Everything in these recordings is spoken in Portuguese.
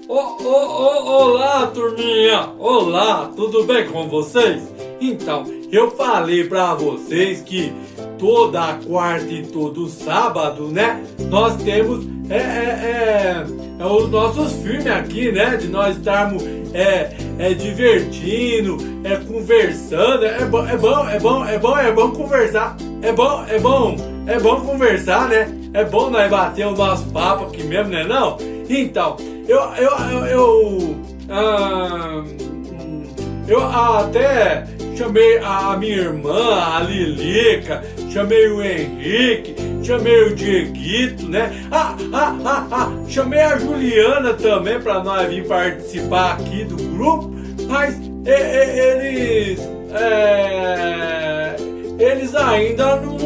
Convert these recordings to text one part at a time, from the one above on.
Olá, turminha! Olá, tudo bem com vocês? Então, eu falei pra vocês que toda quarta e todo sábado, né? Nós temos os nossos filmes aqui, né? De nós estarmos divertindo, conversando. É bom conversar. É bom conversar, né? É bom nós bater o nosso papo aqui mesmo, né não? Então, eu até chamei a minha irmã, a Lilica, chamei o Henrique, chamei o Dieguito, né? Chamei a Juliana também pra nós vir participar aqui do grupo, mas eles ainda não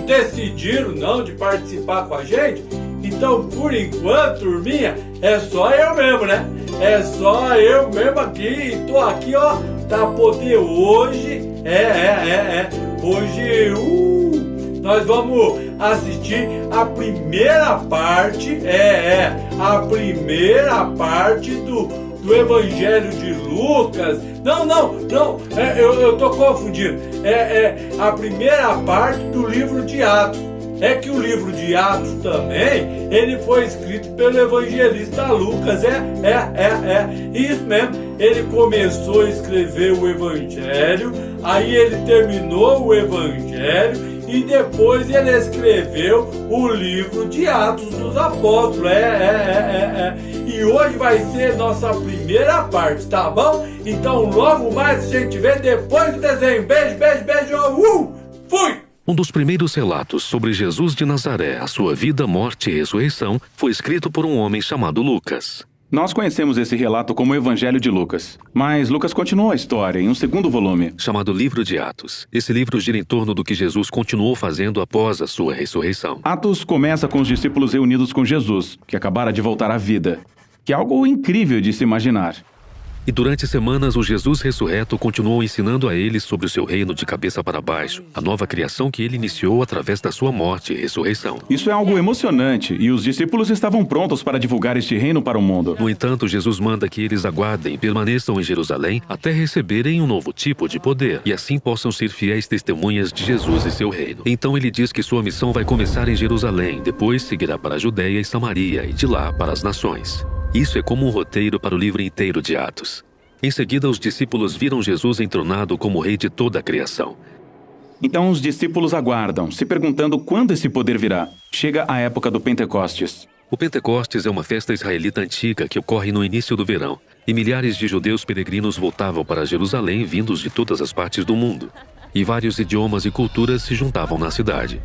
decidiram não de participar com a gente. Então, por enquanto, turminha, é só eu mesmo, né? É só eu mesmo aqui. Tô aqui, ó, pra poder hoje. Hoje, nós vamos assistir a primeira parte. A primeira parte do Evangelho de Lucas. Não, eu tô confundindo. A primeira parte do livro de Atos. É que o livro de Atos também, ele foi escrito pelo evangelista Lucas, isso mesmo. Ele começou a escrever o evangelho, aí ele terminou o evangelho e depois ele escreveu o livro de Atos dos Apóstolos, E hoje vai ser nossa primeira parte, tá bom? Então logo mais a gente vê depois do desenho. Beijo, fui! Um dos primeiros relatos sobre Jesus de Nazaré, a sua vida, morte e ressurreição, foi escrito por um homem chamado Lucas. Nós conhecemos esse relato como o Evangelho de Lucas, mas Lucas continuou a história em um segundo volume, chamado Livro de Atos. Esse livro gira em torno do que Jesus continuou fazendo após a sua ressurreição. Atos começa com os discípulos reunidos com Jesus, que acabara de voltar à vida, que é algo incrível de se imaginar. E durante semanas, o Jesus ressurreto continuou ensinando a eles sobre o seu reino de cabeça para baixo, a nova criação que ele iniciou através da sua morte e ressurreição. Isso é algo emocionante, e os discípulos estavam prontos para divulgar este reino para o mundo. No entanto, Jesus manda que eles aguardem e permaneçam em Jerusalém até receberem um novo tipo de poder, e assim possam ser fiéis testemunhas de Jesus e seu reino. Então ele diz que sua missão vai começar em Jerusalém, depois seguirá para a Judéia e Samaria, e de lá para as nações. Isso é como um roteiro para o livro inteiro de Atos. Em seguida, os discípulos viram Jesus entronado como rei de toda a criação. Então os discípulos aguardam, se perguntando quando esse poder virá. Chega a época do Pentecostes. O Pentecostes é uma festa israelita antiga que ocorre no início do verão, e milhares de judeus peregrinos voltavam para Jerusalém vindos de todas as partes do mundo. E vários idiomas e culturas se juntavam na cidade.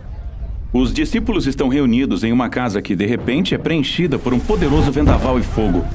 Os discípulos estão reunidos em uma casa que, de repente, é preenchida por um poderoso vendaval e fogo.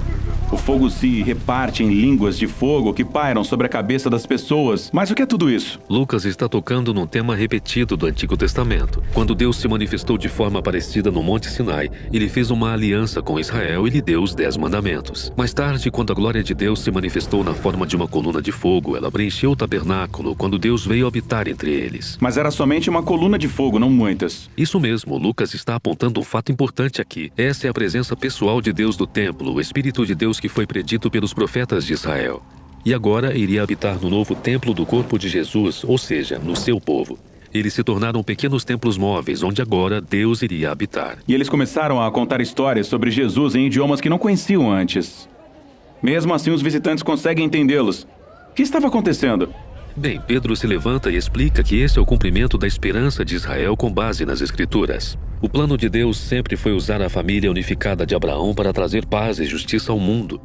O fogo se reparte em línguas de fogo que pairam sobre a cabeça das pessoas. Mas o que é tudo isso? Lucas está tocando num tema repetido do Antigo Testamento. Quando Deus se manifestou de forma parecida no Monte Sinai, ele fez uma aliança com Israel e lhe deu os 10 mandamentos. Mais tarde, quando a glória de Deus se manifestou na forma de uma coluna de fogo, ela preencheu o tabernáculo quando Deus veio habitar entre eles. Mas era somente uma coluna de fogo, não muitas. Isso mesmo, Lucas está apontando um fato importante aqui. Essa é a presença pessoal de Deus do templo, o Espírito de Deus que foi predito pelos profetas de Israel. E agora iria habitar no novo templo do corpo de Jesus, ou seja, no seu povo. Eles se tornaram pequenos templos móveis, onde agora Deus iria habitar. E eles começaram a contar histórias sobre Jesus em idiomas que não conheciam antes. Mesmo assim, os visitantes conseguem entendê-los. O que estava acontecendo? Bem, Pedro se levanta e explica que esse é o cumprimento da esperança de Israel com base nas Escrituras. O plano de Deus sempre foi usar a família unificada de Abraão para trazer paz e justiça ao mundo.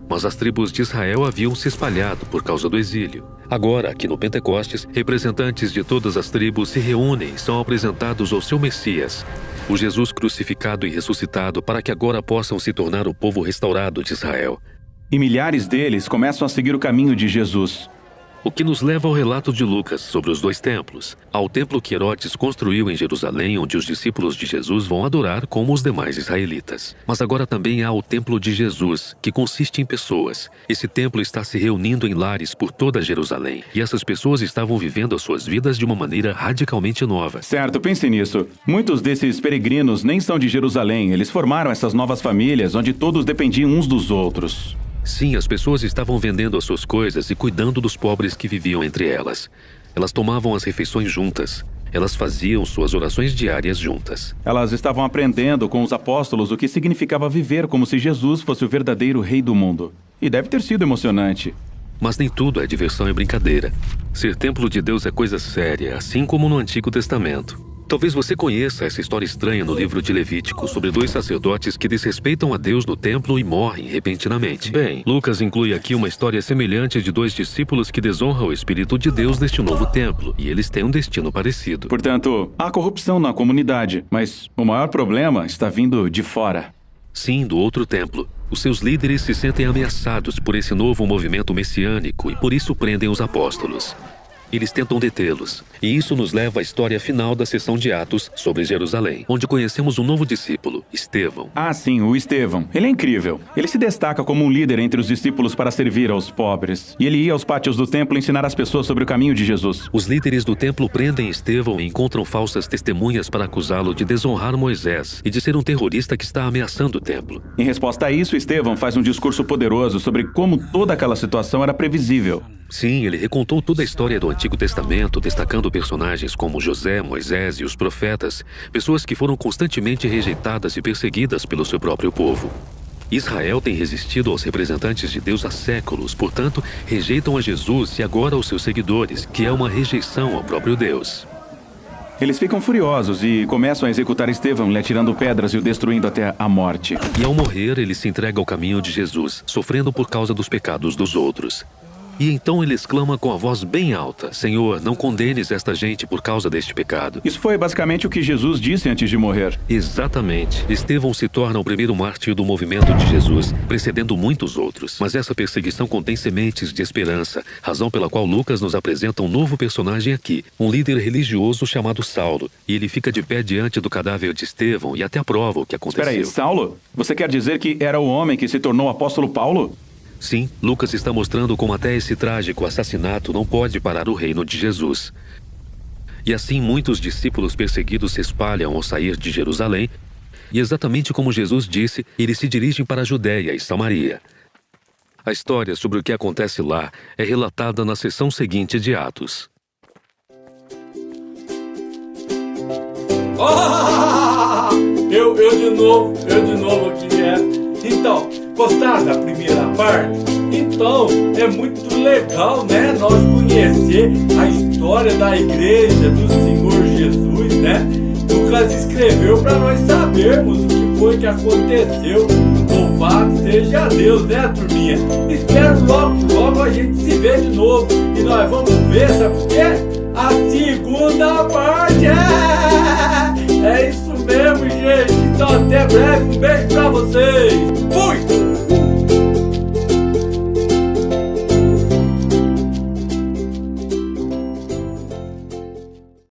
Mas as tribos de Israel haviam se espalhado por causa do exílio. Agora, aqui no Pentecostes, representantes de todas as tribos se reúnem e são apresentados ao seu Messias, o Jesus crucificado e ressuscitado, para que agora possam se tornar o povo restaurado de Israel. E milhares deles começam a seguir o caminho de Jesus. O que nos leva ao relato de Lucas sobre os 2 templos. Ao templo que Herodes construiu em Jerusalém, onde os discípulos de Jesus vão adorar como os demais israelitas. Mas agora também há o templo de Jesus, que consiste em pessoas. Esse templo está se reunindo em lares por toda Jerusalém. E essas pessoas estavam vivendo as suas vidas de uma maneira radicalmente nova. Certo, pense nisso. Muitos desses peregrinos nem são de Jerusalém. Eles formaram essas novas famílias onde todos dependiam uns dos outros. Sim, as pessoas estavam vendendo as suas coisas e cuidando dos pobres que viviam entre elas. Elas tomavam as refeições juntas. Elas faziam suas orações diárias juntas. Elas estavam aprendendo com os apóstolos o que significava viver como se Jesus fosse o verdadeiro rei do mundo. E deve ter sido emocionante. Mas nem tudo é diversão e brincadeira. Ser templo de Deus é coisa séria, assim como no Antigo Testamento. Talvez você conheça essa história estranha no livro de Levítico sobre 2 sacerdotes que desrespeitam a Deus no templo e morrem repentinamente. Bem, Lucas inclui aqui uma história semelhante de 2 discípulos que desonram o Espírito de Deus neste novo templo, e eles têm um destino parecido. Portanto, há corrupção na comunidade, mas o maior problema está vindo de fora. Sim, do outro templo. Os seus líderes se sentem ameaçados por esse novo movimento messiânico e por isso prendem os apóstolos. Eles tentam detê-los. E isso nos leva à história final da sessão de Atos sobre Jerusalém, onde conhecemos um novo discípulo, Estevão. Ah, sim, o Estevão. Ele é incrível. Ele se destaca como um líder entre os discípulos para servir aos pobres. E ele ia aos pátios do templo ensinar as pessoas sobre o caminho de Jesus. Os líderes do templo prendem Estevão e encontram falsas testemunhas para acusá-lo de desonrar Moisés e de ser um terrorista que está ameaçando o templo. Em resposta a isso, Estevão faz um discurso poderoso sobre como toda aquela situação era previsível. Sim, ele recontou toda a história do Antigo Testamento, destacando personagens como José, Moisés e os profetas, pessoas que foram constantemente rejeitadas e perseguidas pelo seu próprio povo. Israel tem resistido aos representantes de Deus há séculos, portanto, rejeitam a Jesus e agora aos seus seguidores, que é uma rejeição ao próprio Deus. Eles ficam furiosos e começam a executar Estevão, lhe atirando pedras e o destruindo até a morte. E ao morrer, ele se entrega ao caminho de Jesus, sofrendo por causa dos pecados dos outros. E então ele exclama com a voz bem alta: Senhor, não condenes esta gente por causa deste pecado. Isso foi basicamente o que Jesus disse antes de morrer. Exatamente. Estevão se torna o primeiro mártir do movimento de Jesus, precedendo muitos outros. Mas essa perseguição contém sementes de esperança, razão pela qual Lucas nos apresenta um novo personagem aqui, um líder religioso chamado Saulo. E ele fica de pé diante do cadáver de Estevão e até aprova o que aconteceu. Espera aí, Saulo? Você quer dizer que era o homem que se tornou o apóstolo Paulo? Sim, Lucas está mostrando como até esse trágico assassinato não pode parar o reino de Jesus. E assim muitos discípulos perseguidos se espalham ao sair de Jerusalém, e exatamente como Jesus disse, eles se dirigem para a Judéia e Samaria. A história sobre o que acontece lá é relatada na seção seguinte de Atos. Eu de novo aqui, né? Então, gostaram da primeira parte? Então, é muito legal, né? Nós conhecer a história da igreja do Senhor Jesus, né? Lucas escreveu para nós sabermos o que foi que aconteceu. Louvado seja Deus, né, turminha? Espero logo a gente se vê de novo. E nós vamos ver, sabe por quê?